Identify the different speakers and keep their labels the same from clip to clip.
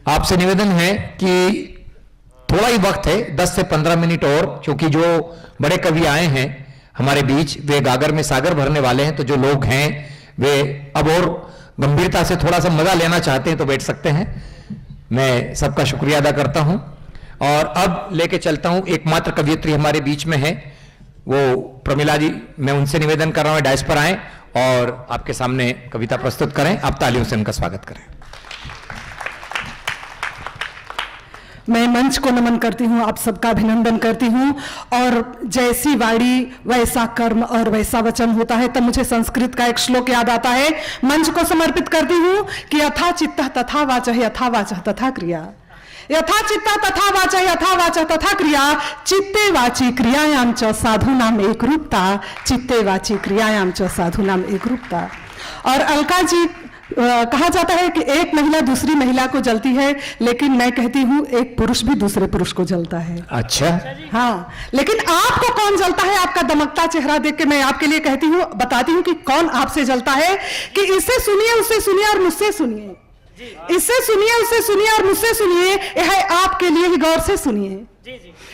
Speaker 1: आपसे निवेदन है कि थोड़ा ही वक्त है, 10 से 15 मिनट और, क्योंकि जो बड़े कवि आए हैं हमारे बीच वे गागर में सागर भरने वाले हैं, तो जो लोग हैं वे अब और गंभीरता से थोड़ा सा मजा लेना चाहते हैं तो बैठ सकते हैं। मैं सबका शुक्रिया अदा करता हूं और अब लेके चलता हूं, एकमात्र कवियत्री हमारे बीच में है वो प्रमिला जी। मैं उनसे निवेदन कर रहा हूं डायस पर आए और आपके सामने कविता प्रस्तुत करें। आप तालियों से उनका स्वागत करें।
Speaker 2: मैं मंच को नमन करती हूँ, आप सबका अभिनंदन करती हूँ। और जैसी वाणी वैसा कर्म और वैसा वचन होता है, तब मुझे संस्कृत का एक श्लोक याद आता है। मंच को समर्पित करती हूँ कि यथा चित्तः तथा वाचः यथा वाचः तथा क्रिया, यथा चित्तः तथा वाचः यथा वाचः तथा क्रिया, चित्ते वाची क्रियायां च साधूनाम एकरूपता, चित्ते वाची क्रियायां च साधूनाम एकरूपता। और अलका जी कहा जाता है कि एक महिला दूसरी महिला को जलती है, लेकिन मैं कहती हूँ एक पुरुष भी दूसरे पुरुष को जलता है।
Speaker 1: अच्छा,
Speaker 2: हाँ, लेकिन आपको कौन जलता है? आपका दमकता चेहरा देख के मैं आपके लिए कहती हूँ, बताती हूँ कि कौन आपसे जलता है। कि इससे सुनिए, उससे सुनिए और मुझसे सुनिए, इससे सुनिए, उससे सुनिए और मुझसे सुनिए, यह है आपके लिए ही, गौर से सुनिए।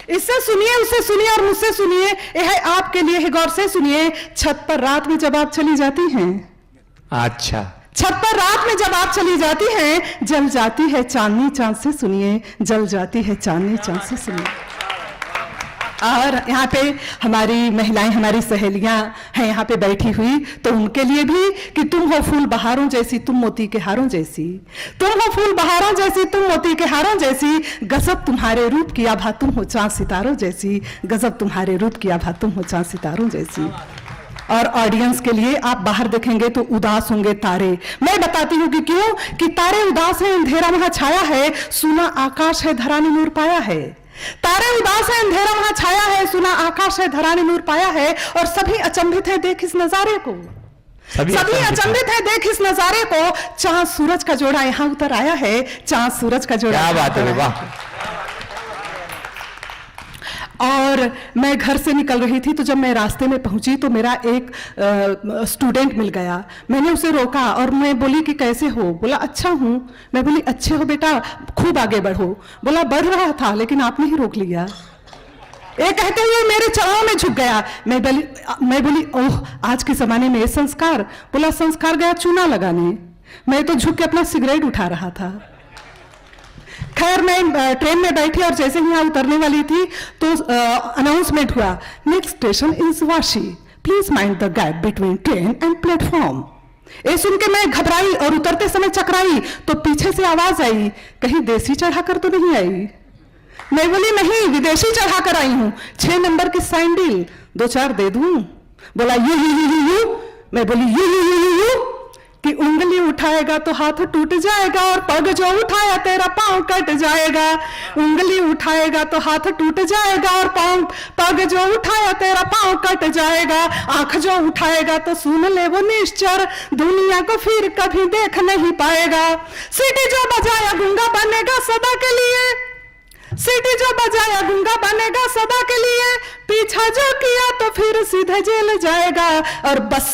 Speaker 2: इससे सुनिए, उससे सुनिए और मुझसे सुनिए, यह है आपके लिए ही, गौर से सुनिए। छत पर रात में जब आप चली जाती हैं,
Speaker 1: अच्छा,
Speaker 2: छत पर रात में जब आप चली जाती हैं, जल जाती है चांदनी, चांद से सुनिए, जल जाती है चांदनी, चांद से सुनिए। और यहाँ पे हमारी महिलाएं, हमारी सहेलियां हैं यहाँ पे बैठी हुई, तो उनके लिए भी कि तुम हो फूल बहारों जैसी, तुम मोती के हारों जैसी, तुम हो फूल बहारों जैसी, तुम मोती के हारों जैसी, गजब तुम्हारे रूप की आभा, तुम हो चांद सितारों जैसी, गजब तुम्हारे रूप की आभा, तुम हो चांद सितारों जैसी। और ऑडियंस के लिए, आप बाहर देखेंगे तो उदास होंगे तारे। मैं बताती हूँ कि क्यों, कि तारे उदास हैं, अंधेरा वहां छाया है, सुना आकाश है, धरा ने नूर पाया है। तारे उदास है, अंधेरा वहां छाया है, सुना आकाश है, धरा ने नूर पाया है। और सभी अचंभित है देख इस नजारे को, सभी अचंभित है देख इस नजारे को। चांद सूरज का जोड़ा यहाँ उतर आया है, चांद सूरज का जोड़ा।
Speaker 1: क्या बात है, वाह।
Speaker 2: और मैं घर से निकल रही थी, तो जब मैं रास्ते में पहुंची तो मेरा एक स्टूडेंट मिल गया। मैंने उसे रोका और मैं बोली कि कैसे हो? बोला अच्छा हूं। मैं बोली अच्छे हो बेटा, खूब आगे बढ़ो। बोला बढ़ रहा था, लेकिन आपने ही रोक लिया। ये कहते हुए मेरे चरणों में झुक गया। मैं बोली ओह, आज के जमाने में ये संस्कार। बोला संस्कार गया चूना लगाने। मैं तो झुक के अपना सिगरेट उठा रहा था। खैर, मैं ट्रेन में बैठी और जैसे ही यहाँ उतरने वाली थी तो अनाउंसमेंट हुआ, next station is Vashi, please mind the gap between train and platform. ये सुन के मैं घबराई और उतरते समय चकराई, तो पीछे से आवाज आई, कहीं देसी चढ़ाकर तो नहीं आई? मैं बोली नहीं, विदेशी चढ़ाकर आई हूं। 6 नंबर की सैंडल 2-4 दे दूं? बोला यू। मैं बोली यू कि उंगली उठाएगा तो हाथ टूट जाएगा, और पग जो उठाया तेरा पांव कट जाएगा। उंगली उठाएगा तो हाथ टूट जाएगा, और पग जो उठाया तेरा पांव कट जाएगा। आंख जो उठाएगा तो सुन ले वो निश्चर, दुनिया को फिर कभी देख नहीं पाएगा। सीटी जो बजाया गूंगा बनेगा सदा के लिए, सीटी जो बजाया गूंगा बनेगा सदा के लिए। पीछा जो किया तो फिर सीधे जेल जाएगा। और बस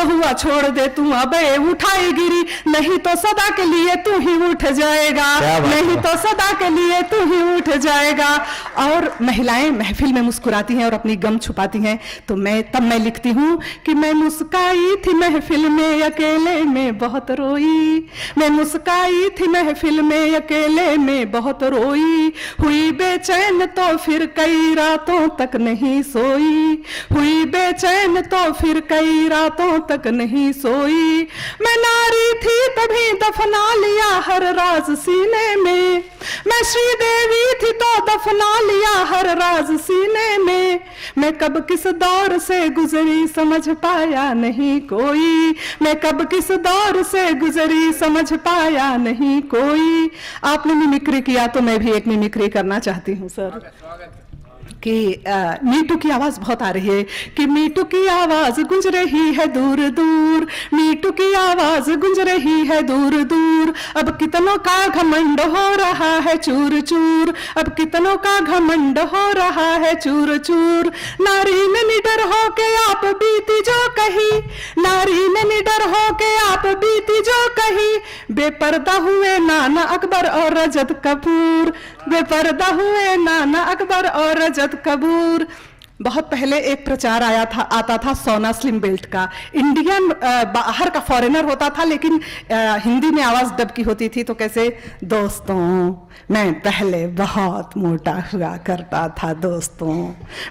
Speaker 2: हुआ छोड़ दे तू अब उठाई गिरी, नहीं तो सदा के लिए तू ही उठ जाएगा, नहीं तो सदा के लिए तू ही उठ जाएगा। और महिलाएं महफिल में मुस्कुराती हैं और अपनी गम छुपाती हैं, तो तब मैं लिखती हूँ कि मैं मुस्काई थी महफिल में अकेले में बहुत रोई, मैं मुस्काई थी महफिल में अकेले में बहुत रोई। हुई बेचैन तो फिर कई रातों तक नहीं सोई, हुई बेचैन तो फिर कई रातों तक नहीं सोई। मैं नारी थी तभी दफना लिया हर राज सीने में, मैं श्रीदेवी थी तो दफना लिया हर राज सीने में। मैं कब किस दौर से गुजरी समझ पाया नहीं कोई, मैं कब किस दौर से गुजरी समझ पाया नहीं कोई। आपने मिमिक्री किया तो मैं भी एक मिमिक्री करना चाहती हूँ सर। कि मीटू की आवाज बहुत आ रही है कि मीटू की आवाज गूंज रही है दूर दूर, मीटू की आवाज गूंज रही है दूर दूर। अब कितनों का घमंड हो रहा है चूर चूर, अब कितनों का घमंड हो रहा है चूर चूर। नारी ने निडर हो के आप बीती जो कही, नारी ने निडर हो के आप बीती जो कही। बेपर्दा हुए नाना अकबर और रजत कपूर, बेपर्दा हुए नाना अकबर और रजत कपूर। बहुत पहले एक प्रचार आता था सोना स्लिम बेल्ट का। इंडियन बाहर का फॉरेनर होता था, लेकिन हिंदी में आवाज डब की होती थी। तो कैसे, दोस्तों मैं पहले बहुत मोटा हुआ करता था, दोस्तों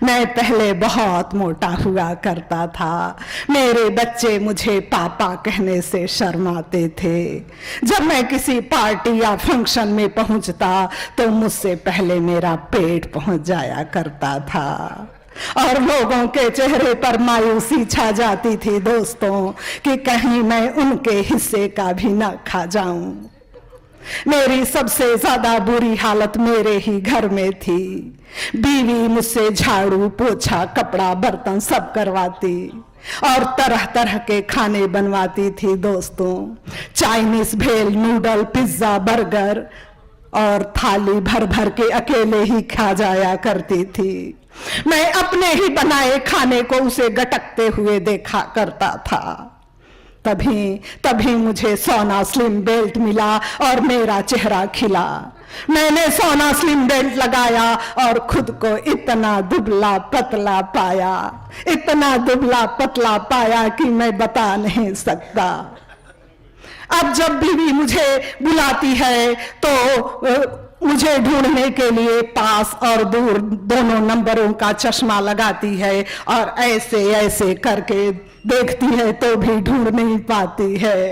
Speaker 2: मैं पहले बहुत मोटा हुआ करता था। मेरे बच्चे मुझे पापा कहने से शर्माते थे। जब मैं किसी पार्टी या फंक्शन में पहुंचता तो मुझसे पहले मेरा पेट पहुंच जाया करता था और लोगों के चेहरे पर मायूसी छा जाती थी दोस्तों कि कहीं मैं उनके हिस्से का भी ना खा जाऊं। मेरी सबसे ज्यादा बुरी हालत मेरे ही घर में थी। बीवी मुझसे झाड़ू पोछा कपड़ा बर्तन सब करवाती और तरह तरह के खाने बनवाती थी दोस्तों। चाइनीज, भेल, नूडल, पिज्जा, बर्गर और थाली भर भर के अकेले ही खा जाया करती थी। मैं अपने ही बनाए खाने को उसे गटकते हुए देखा करता था। तभी मुझे सोना स्लिम बेल्ट मिला और मेरा चेहरा खिला। मैंने सोना स्लिम बेल्ट लगाया और खुद को इतना दुबला पतला पाया, इतना दुबला पतला पाया कि मैं बता नहीं सकता। अब जब बीवी मुझे बुलाती है तो मुझे ढूंढने के लिए पास और दूर दोनों नंबरों का चश्मा लगाती है और ऐसे ऐसे करके देखती है तो भी ढूंढ नहीं पाती है,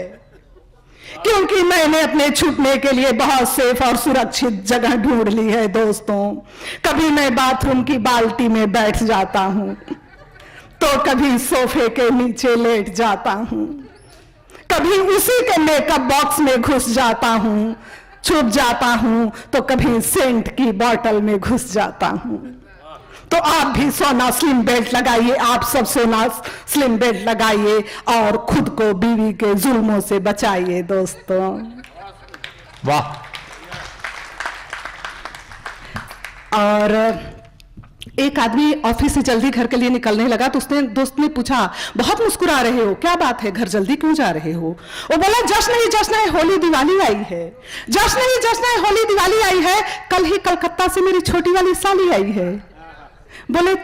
Speaker 2: क्योंकि मैंने अपने छुपने के लिए बहुत सेफ और सुरक्षित जगह ढूंढ ली है दोस्तों। कभी मैं बाथरूम की बाल्टी में बैठ जाता हूं तो कभी सोफे के नीचे लेट जाता हूं, कभी उसी के मेकअप बॉक्स में घुस जाता हूं, छुप जाता हूं, तो कभी सेंट की बोतल में घुस जाता हूं। तो आप भी सोना स्लिम बेल्ट लगाइए, आप सब सोना स्लिम बेल्ट लगाइए और खुद को बीवी के जुल्मों से बचाइए दोस्तों।
Speaker 1: वाह।
Speaker 2: और एक आदमी ऑफिस से जल्दी घर के लिए निकलने लगा तो उसने दोस्त ने पूछा, बहुत मुस्कुरा रहे हो, क्या बात है, घर जल्दी क्यों जा रहे हो? वो बोला, जश्न है होली दिवाली आई है, जश्न है होली दिवाली आई है, कल ही कलकत्ता से मेरी छोटी वाली साली आई है। बोले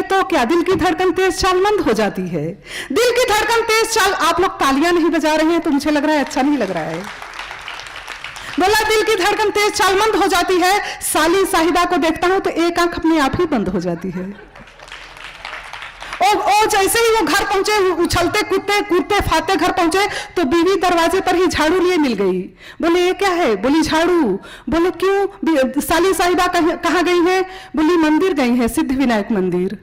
Speaker 2: तो क्या दिल की धड़कन तेज चाल मंद हो जाती है? दिल की धड़कन तेज चाल, आप लोग तालियां नहीं बजा रहे हैं तो मुझे लग रहा है अच्छा नहीं लग रहा है। बोला, दिल की धड़कन तेज चाल मंद हो जाती है, साली साहिदा को देखता हूं तो एक आंख अपने आप ही बंद हो जाती है। ओ जैसे ही वो घर पहुंचे, उछलते कूदते फाते घर पहुंचे तो बीवी दरवाजे पर ही झाड़ू लिए मिल गई। बोले, ये क्या है? बोली, झाड़ू। बोले, क्यों? साली साहिबा कहाँ गई है? बोली, मंदिर गई है, सिद्ध विनायक मंदिर।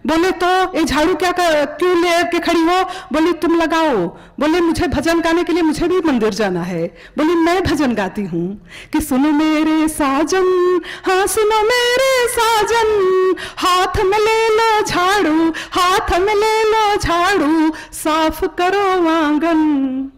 Speaker 2: बोले, तो ये झाड़ू क्यों ले के खड़ी हो? बोली, तुम लगाओ। बोले, मुझे भजन गाने के लिए मुझे भी मंदिर जाना है। बोली, मैं भजन गाती हूँ कि सुनो मेरे साजन, हाँ सुनो मेरे साजन, हाथ में ले लो झाड़ू, हाथ में ले लो झाड़ू, साफ करो आंगन।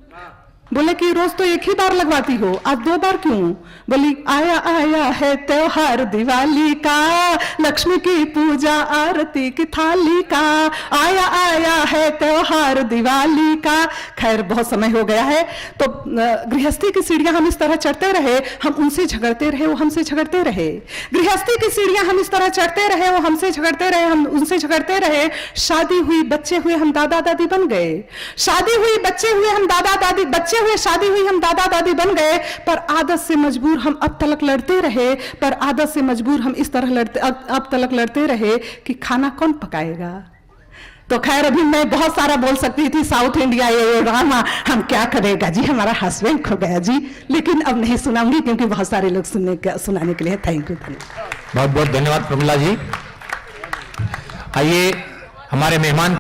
Speaker 2: बोले कि रोज तो एक ही बार लगवाती हो, आज 2 बार क्यों? बोली, आया है त्योहार दिवाली का, लक्ष्मी की पूजा आरती की थाली का, आया है त्योहार दिवाली का। खैर बहुत समय हो गया है, तो गृहस्थी की सीढ़ियां हम इस तरह चढ़ते रहे, हम उनसे झगड़ते रहे, वो हमसे झगड़ते रहे। गृहस्थी की सीढ़ियां हम इस तरह चढ़ते रहे, वो हमसे झगड़ते रहे, हम उनसे झगड़ते रहे। शादी हुई, बच्चे हुए, हम दादा दादी बन गए। शादी हुई, बच्चे हुए, हम दादा दादी, बच्चे हुए, शादी हुई, हम दादा दादी बन गए। पर आदत से मजबूर हम अब तक लड़ते रहे, पर आदत से मजबूर हम इस तरह अब तक लड़ते रहे कि खाना कौन पकाएगा। तो खैर अभी मैं बहुत सारा बोल सकती थी, साउथ इंडिया ये ड्रामा, हम क्या करेगा जी, हमारा हस्बैंड खो गया जी, लेकिन अब नहीं सुनाऊंगी क्योंकि बहुत सारे लोग सुनाने के लिए। थैंक यू,
Speaker 1: बहुत बहुत धन्यवाद प्रमिला जी। आइए हमारे मेहमान